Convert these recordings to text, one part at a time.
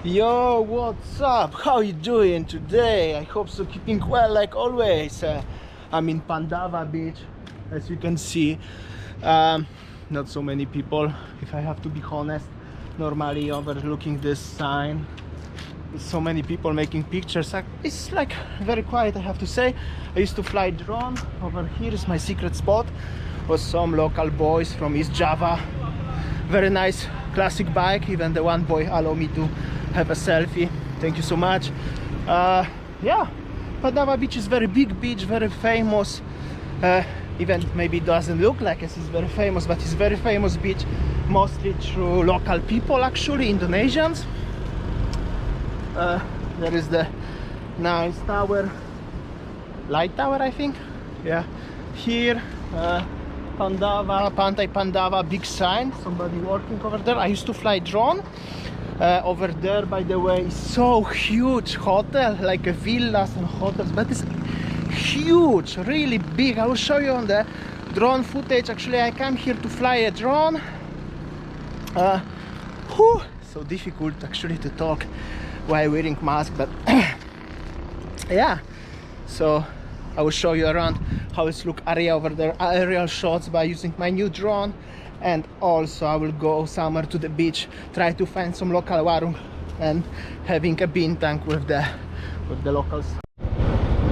Yo, what's up? How you doing today? I hope so, keeping well like always. I'm in Pandawa beach, as you can see. Not so many people, if I have to be honest. Normally overlooking this sign, there's so many people making pictures. It's like very quiet, I have to say. I used to fly drone. Over here is my secret spot with some local boys from East Java. Very nice classic bike. Even the one boy allowed me to have a selfie. Thank you so much. Yeah, Pandawa beach is very big beach, very famous. Even maybe it doesn't look like it's very famous, but it's very famous beach, mostly through local people, actually Indonesians. There is the nice tower, light tower, I think. Yeah, here Pandawa, Pantai Pandawa, big sign, somebody working over there. I used to fly drone. Over there, by the way, is so huge hotel, like a villas and hotels, but it's huge, really big. I will show you on the drone footage. Actually, I came here to fly a drone. So difficult actually to talk while wearing mask, but yeah. So I will show you around how it's look area over there, aerial shots by using my new drone. And also I will go somewhere to the beach, try to find some local warung and having a bean tank with the locals.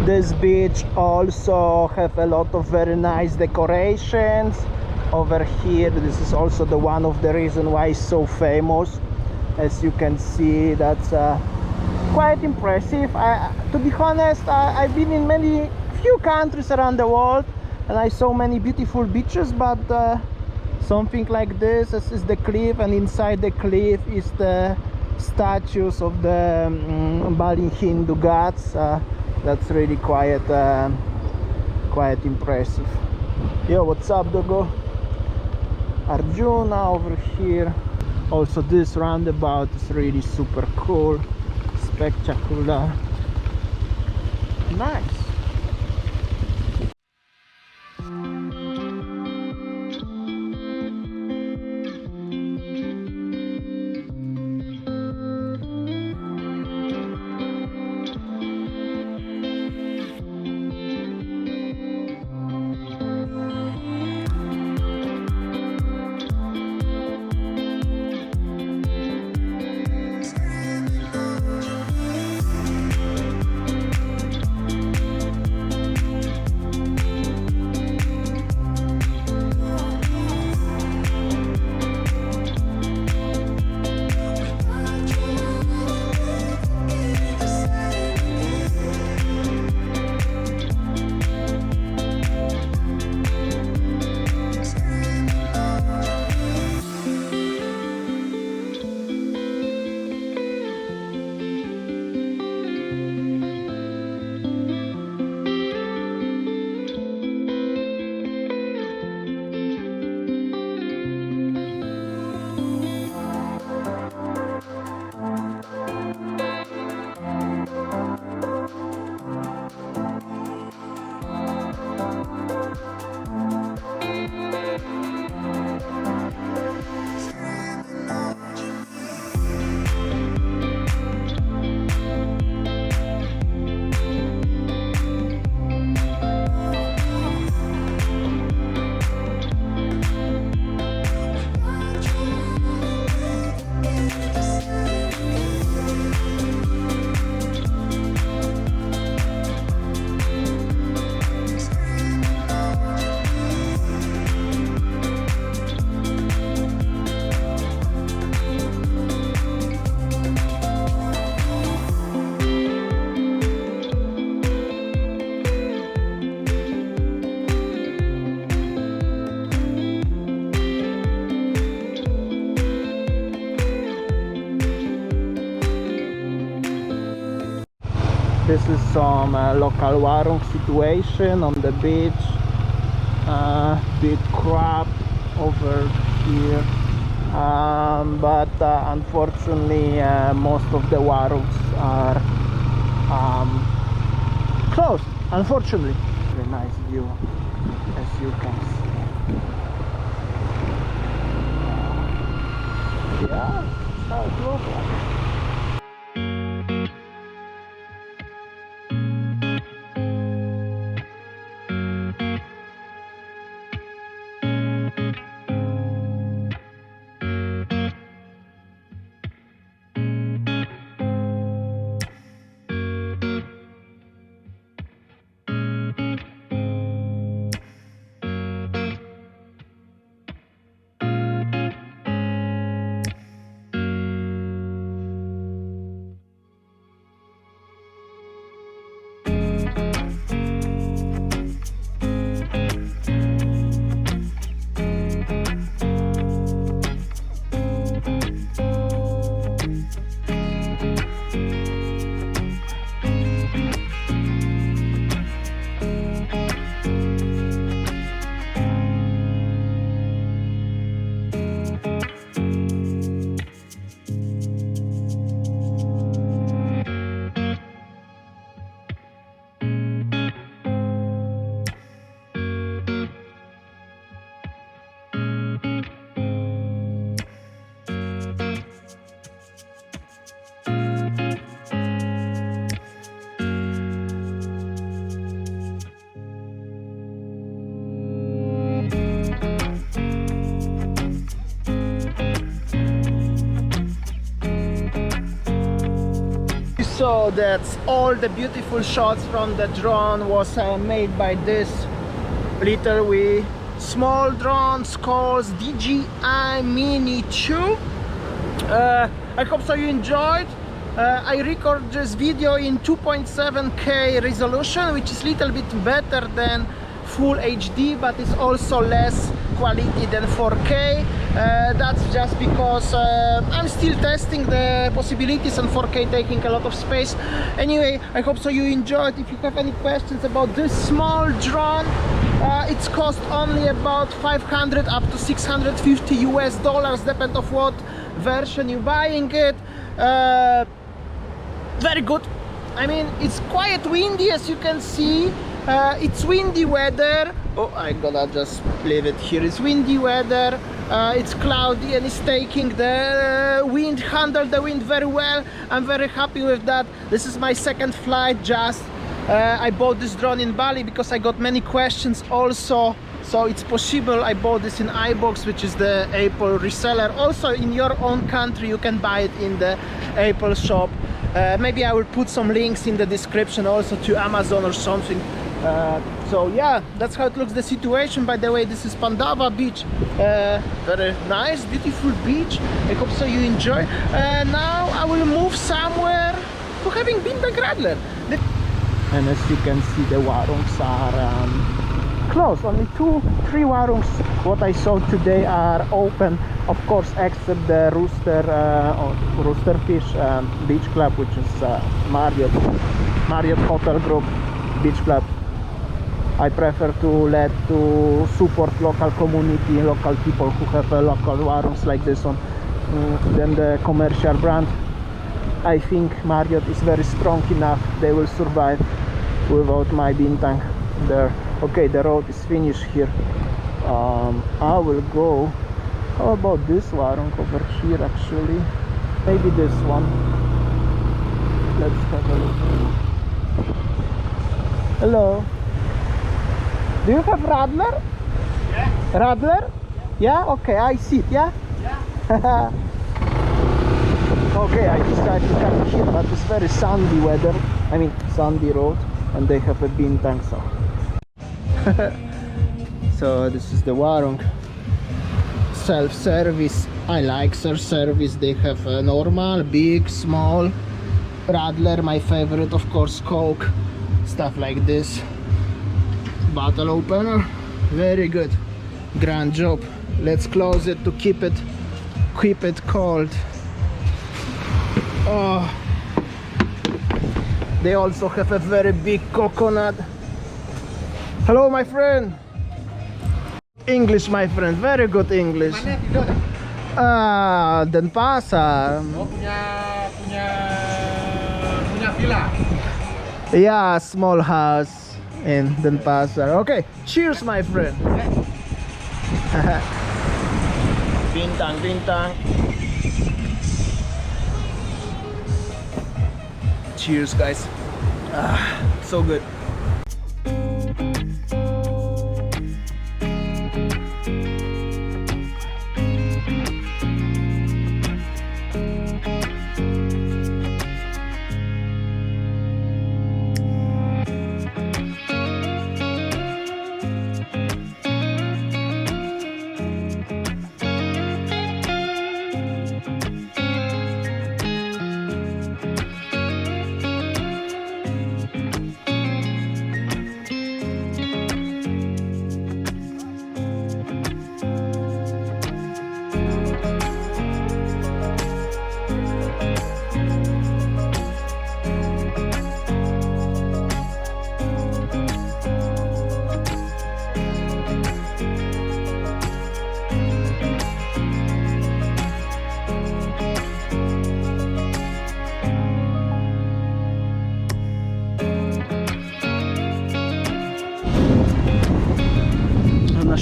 This beach also have a lot of very nice decorations over here. This is also the one of the reason why it's so famous. As you can see, that's quite impressive. To be honest, I've been in few countries around the world and I saw many beautiful beaches, but something like this is the cliff, and inside the cliff is the statues of the Bali Hindu gods. That's really quite impressive. Yo, what's up, Dogo? Arjuna over here. Also, this roundabout is really super cool, spectacular, nice. This is some local warung situation on the beach. Big crab over here, but unfortunately most of the warungs are closed, unfortunately. Very nice view, as you can see. Yeah, that's how it looks like. So that's all the beautiful shots from the drone was made by this little small drones called DJI Mini 2. I hope so you enjoyed. I record this video in 2.7K resolution, which is a little bit better than full HD, but it's also less quality than 4K. That's just because I'm still testing the possibilities, and 4K taking a lot of space. Anyway, I hope so you enjoyed. If you have any questions about this small drone, it's cost only about 500 up to 650 US dollars, depend of what version you're buying it. Very good. I mean, it's quite windy, as you can see. It's windy weather. Oh, I gotta just leave it here. It's windy weather. It's cloudy and it's taking the wind, handle the wind very well. I'm very happy with that. This is my second flight. Just I bought this drone in Bali because I got many questions also. So it's possible I bought this in iBox, which is the Apple reseller. Also in your own country you can buy it in the Apple shop. Maybe I will put some links in the description also to Amazon or something. So yeah, that's how it looks, the situation. By the way, this is Pandawa beach. Very nice, beautiful beach. I hope so you enjoy. Now I will move somewhere to having beanbag radler. And as you can see, the warungs are closed. Only 2-3 warungs what I saw today are open, of course, except the Rooster Fish Beach Club, which is Marriott Hotel Group Beach Club. I prefer to support local community, local people who have local warungs like this one, than the commercial brand. I think Marriott is very strong enough, they will survive without my bintang there. Okay, the road is finished here. I will go. How about this warung over here actually? Maybe this one. Let's have a look. Hello. Do you have radler? Yeah. Radler? Yeah? Okay, I see it, yeah? Yeah. Okay, I decided to come here, but it's very sandy weather. I mean, sandy road, and they have a bintang, so. So this is the warung. Self-service. I like self-service. They have a normal, big, small, radler. My favorite, of course, Coke, stuff like this. Bottle opener, very good, grand job. Let's close it to keep it cold. Oh, they also have a very big coconut. Hello, my friend. English, my friend, very good English. Denpasar. Oh, punya villa. Yeah, small house in Denpasar. Okay, cheers, my friend. Bintang, bintang. Cheers, guys. So good.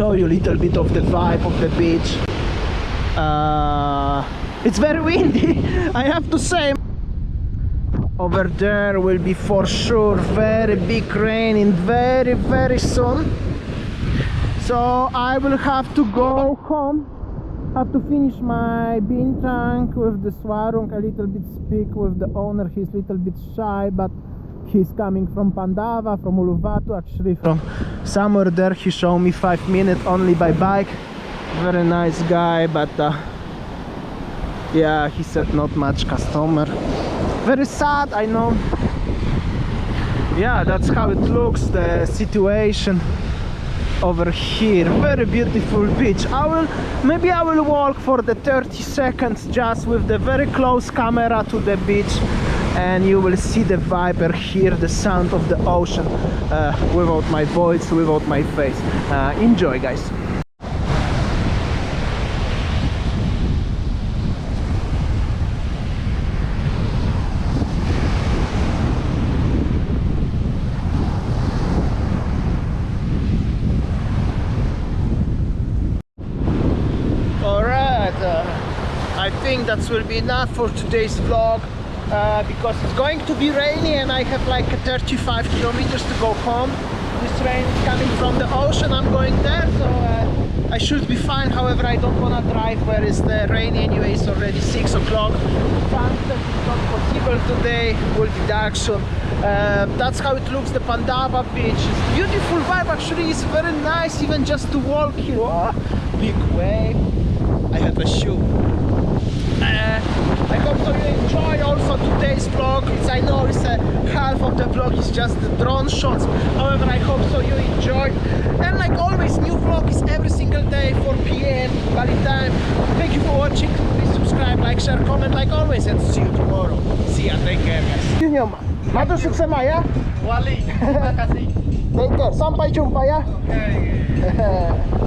Show you a little bit of the vibe of the beach. It's very windy, I have to say. Over there will be for sure very big rain in very soon. So I will have to go home Have to finish my bintang with the Swarung, a little bit speak with the owner. He's a little bit shy, but he's coming from Pandawa, from Uluwatu, actually from somewhere there. He showed me 5 minutes only by bike. Very nice guy, but yeah, he said not much customer. Very sad, I know. Yeah, that's how it looks, the situation over here. Very beautiful beach. Maybe I will walk for the 30 seconds just with the very close camera to the beach, and you will see the vibe or hear the sound of the ocean without my voice, without my face. Enjoy, guys. I think that will be enough for today's vlog, because it's going to be rainy and I have like 35 kilometers to go home. This rain is coming from the ocean. I'm going there, so I should be fine. However, I don't want to drive where it's the rain anyway. It's already 6 o'clock. Sunset is not possible today, will be dark soon. That's how it looks, the Pandawa beach. It's beautiful vibe, actually. It's very nice even just to walk here. Oh, big wave. I have a shoe. I hope so you enjoy also today's vlog. I know it's half of the vlog is just the drone shots. However, I hope so you enjoyed. And like always, new vlog is every single day, 4 p.m. Bali time. Thank you for watching. Please subscribe, like, share, comment like always, and see you tomorrow. See ya, take care, guys. Matusok sa Maya? Wali. Terima kasih. Take care. Sampai jumpa ya. Okay.